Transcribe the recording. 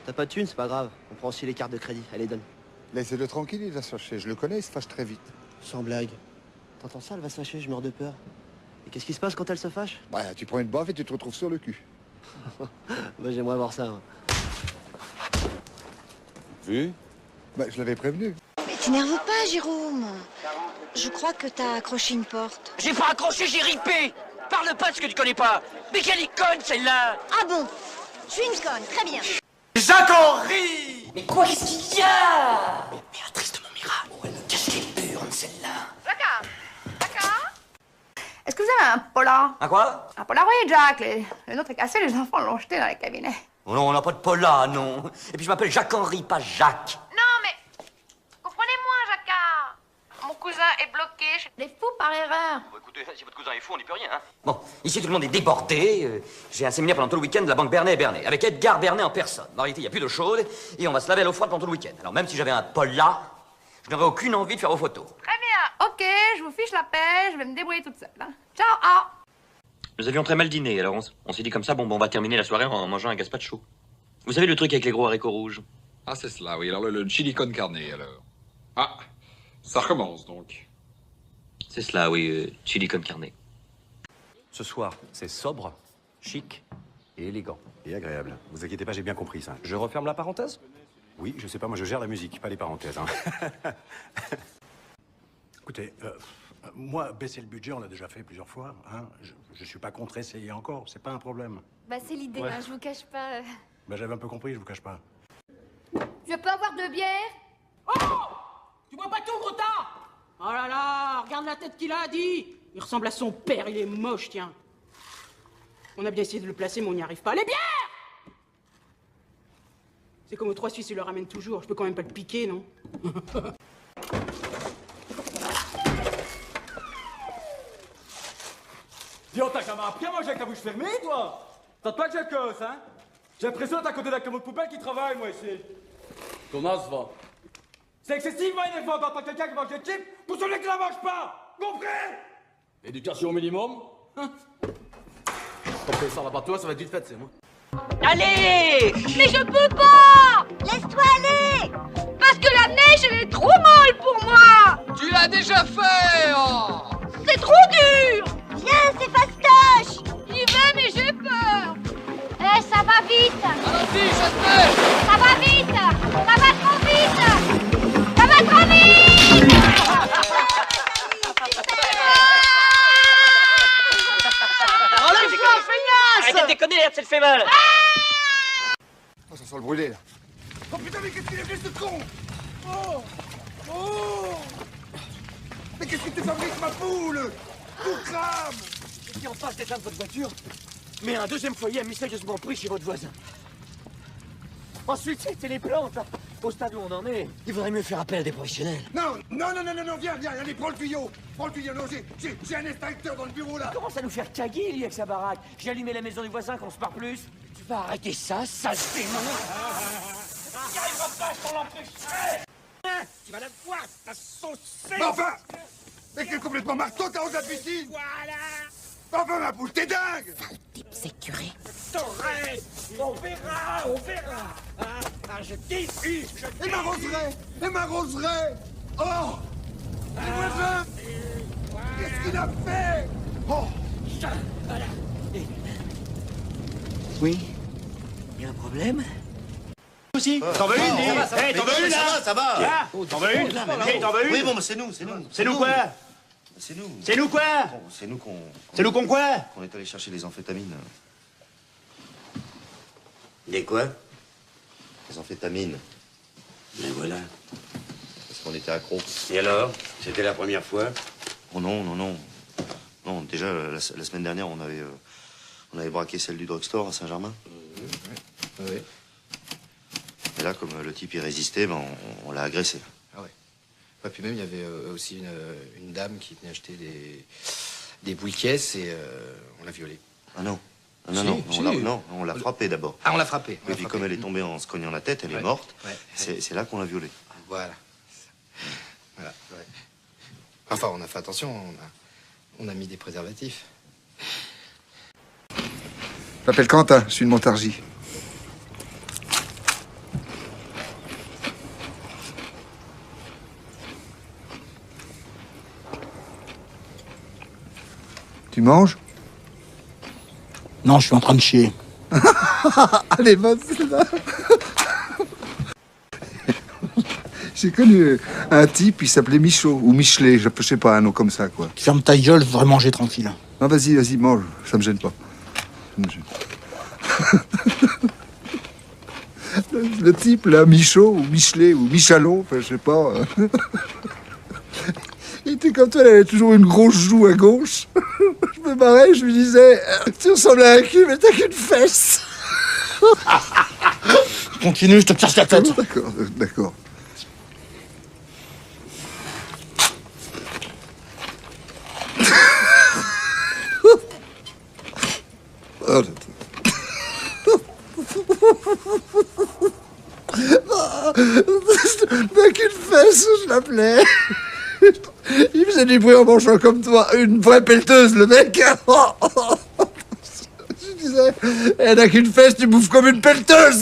T'as pas de thunes, c'est pas grave. On prend aussi les cartes de crédit. Allez, donne. Laissez-le tranquille, il va se fâcher. Je le connais, il se fâche très vite. Sans blague. T'entends ça, elle va se fâcher, je meurs de peur. Et qu'est-ce qui se passe quand elle se fâche? Bah, tu prends une baffe et tu te retrouves sur le cul. Bah, j'aimerais voir ça. Hein. Vu? Bah, je l'avais prévenu. Mais t'énerve pas, Jérôme. Je crois que t'as accroché une porte. J'ai pas accroché, j'ai ripé. Parle pas de ce que tu connais pas. Mais quelle icône celle-là. Ah bon? Je suis une conne, très bien. Jacques-Henri. Mais quoi, qu'est-ce qu'il y a? Béatrice de Montmirail. Oh, elle me cache les burnes, celle-là. Jacques. Est-ce que vous avez un polar? Un quoi? Un Polaroid, Jack. Le nôtre est cassé, les enfants l'ont jeté dans les cabinets. Oh non, on n'a pas de Paula, non. Et puis je m'appelle Jacques-Henri, pas Jacques. Non, mais... Comprenez-moi, Jacques. Mon cousin est bloqué chez les fous par erreur. Bon, écoutez, si votre cousin est fou, on n'y peut rien, hein. Bon, ici tout le monde est débordé. J'ai un séminaire pendant tout le week-end de la banque Bernet et Bernet, avec Edgar Bernet en personne. En réalité, il n'y a plus d'eau chaude et on va se laver à l'eau froide pendant tout le week-end. Alors même si j'avais un Paula, je n'aurais aucune envie de faire vos photos. Très bien. Ok, je vous fiche la paix, je vais me débrouiller toute seule. Hein. Ciao, ah. Nous avions très mal dîné, alors on s'est dit comme ça, bon, on va terminer la soirée en mangeant un gazpacho. Vous savez le truc avec les gros haricots rouges? Ah, c'est cela, oui. Alors, le chili con carne, alors. Ah, ça recommence, donc. C'est cela, oui, chili con carne. Ce soir, c'est sobre, chic et élégant. Et agréable. Vous inquiétez pas, j'ai bien compris ça. Je referme la parenthèse? Oui, je sais pas, moi je gère la musique, pas les parenthèses. Hein. Écoutez, moi, baisser le budget, on l'a déjà fait plusieurs fois. Hein. Je suis pas contre essayer encore, c'est pas un problème. Bah c'est l'idée, Ouais. hein, je vous cache pas. Bah j'avais un peu compris, je vous cache pas. Je peux avoir 2 bières? Oh! Tu bois pas tout, gros tas? Oh là là, regarde la tête qu'il a, dit. Il ressemble à son père, il est moche, tiens. On a bien essayé de le placer, mais on n'y arrive pas. Les bières! C'est comme aux 3 Suisses, ils le ramènent toujours. Je peux quand même pas le piquer, non? Dis, on t'a quand même appris à manger avec la bouche fermée, toi? T'as pas que je cause, hein? J'ai l'impression que t'as à côté d'un camion de poubelle qui travaille, moi, ici. Comment ça va? C'est excessivement énervant d'entendre quelqu'un qui mange des chips pour celui qui la mange pas! Compris? Éducation minimum? Hein? Comme ça va pas toi, ça va être vite fait, c'est moi. Allez! Mais je peux pas! Laisse-toi aller! Parce que la neige, elle est trop molle pour moi! Tu l'as déjà fait, oh! C'est trop dur! Viens, c'est fastoche! J'y vais, mais j'ai peur! Eh, ça va vite! Allons-y, je te Ça va vite! Ça va trop vite! Ça va trop vite! Enlève-toi, feignasse! Arrêtez de déconner, là, ça le fait mal! Oh, ça sent le brûlé, là. Oh putain, mais qu'est-ce qu'il est venu, ce con? Oh! Oh! Mais qu'est-ce que tu fabriques, ma poule? Tout crame! Et puis en face des de votre voiture, mais un deuxième foyer a mystérieusement pris chez votre voisin. Ensuite, c'était les plantes. Au stade où on en est, il vaudrait mieux faire appel à des professionnels. Non, viens, allez, prends le tuyau! Prends le tuyau, non, j'ai un extincteur dans le bureau, là! Commence à nous faire taguer, lui, avec sa baraque. J'ai allumé la maison du voisin qu'on se parle plus. Tu vas arrêter ça, sale démon! Il arrivera pas, je t'en l'empêcherai! Tu vas la voir, ta saucée! Mais enfin! Mais quel complètement marteau, t'as 11 à piscine! Voilà! Enfin, ma poule, t'es dingue! Sale type sécuré. T'aurais! On verra! Je diffuse, Et ma roseraie! Oh! Les voisins! Qu'est-ce qu'il a fait? Oh! Oui? Il y a un problème? Aussi? T'en veux une, dis? Hey, t'en veux une, là? Ça va! Là? T'en veux une? Hey, t'en veux une? Oui, bon, mais c'est nous. C'est nous quoi? C'est nous. C'est nous quoi? Bon, c'est nous qu'on... C'est nous qu'on quoi? On est allé chercher les amphétamines. Des quoi? Les amphétamines. Mais voilà. Parce qu'on était accros. Et alors? C'était la première fois? Oh non. Non, déjà, la semaine dernière, on avait braqué celle du drugstore à Saint-Germain. Oui. Et là, comme le type y résistait, ben, on l'a agressé. Ah ouais. Ouais, puis même, il y avait aussi une dame qui venait acheter des boules-caisses et on l'a violée. Ah non. Si, On l'a frappée d'abord. Ah, on l'a frappée. Et puis comme elle est tombée en se cognant la tête, elle est morte. Ouais. C'est là qu'on l'a violée. Voilà. Voilà, ouais. Enfin, on a fait attention, on a mis des préservatifs. Je m'appelle Quentin, je suis de Montargis. Tu manges? Non, je suis en train de chier. Allez, vas-y, là. J'ai connu un type, il s'appelait Michaud, ou Michelet, je sais pas, un nom comme ça, quoi. Ferme ta gueule, je voudrais manger tranquille. Non, vas-y, mange, ça me gêne pas. Ça me gêne. Le type, là, Michaud, ou Michelet, ou Michalon, enfin, je sais pas. Il était comme toi, il avait toujours une grosse joue à gauche. Je me marrais, je lui disais, tu ressembles à un cul, mais t'as qu'une fesse. Continue, je te casse la tête. D'accord. Oh, t'as qu'une fesse, je l'appelais. Il faisait du bruit en mangeant comme toi, une vraie pelleteuse, le mec. Je disais, elle n'a qu'une fesse, tu bouffes comme une pelleteuse.